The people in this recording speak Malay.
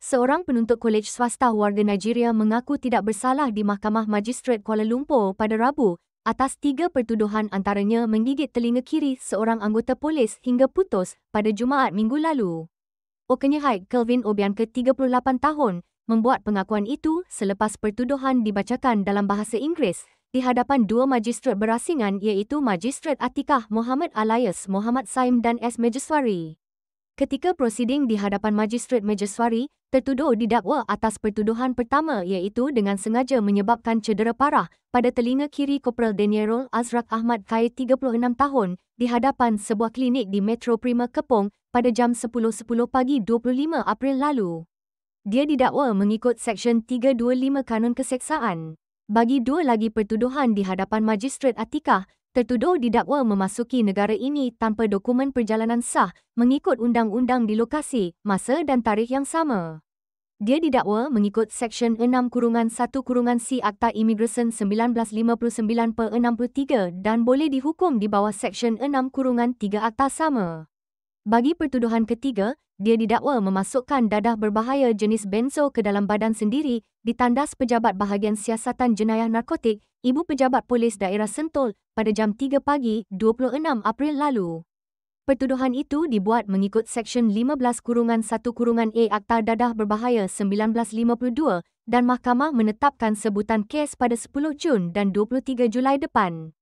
Seorang penuntut kolej swasta warga Nigeria mengaku tidak bersalah di Mahkamah Magistrate Kuala Lumpur pada Rabu atas 3 pertuduhan antaranya menggigit telinga kiri seorang anggota polis hingga putus pada Jumaat minggu lalu. Okenyehait Kelvin Obianke 38 tahun membuat pengakuan itu selepas pertuduhan dibacakan dalam bahasa Inggeris di hadapan 2 magistrat berasingan iaitu Magistrat Atikah Muhammad alias Muhammad Saim dan S. Majeswari. Ketika prosiding di hadapan Magistrat Majeswari, tertuduh didakwa atas pertuduhan pertama iaitu dengan sengaja menyebabkan cedera parah pada telinga kiri Kopral Daniel Azrak Ahmad Khair 36 tahun di hadapan sebuah klinik di Metro Prima Kepong pada jam 10.10 pagi 25 April lalu. Dia didakwa mengikut Seksyen 325 Kanun Keseksaan. Bagi 2 lagi pertuduhan di hadapan Magistrat Atikah, tertuduh didakwa memasuki negara ini tanpa dokumen perjalanan sah mengikut undang-undang di lokasi, masa dan tarikh yang sama. Dia didakwa mengikut Seksyen 6-1-C Akta Imigresen 1959/63 dan boleh dihukum di bawah Seksyen 6-3 Akta sama. Bagi pertuduhan ketiga, dia didakwa memasukkan dadah berbahaya jenis benzo ke dalam badan sendiri ditandas Pejabat Bahagian Siasatan Jenayah Narkotik, Ibu Pejabat Polis Daerah Sentul pada jam 3 pagi 26 April lalu. Pertuduhan itu dibuat mengikut Seksyen 15-1-A Akta Dadah Berbahaya 1952 dan mahkamah menetapkan sebutan kes pada 10 Jun dan 23 Julai depan.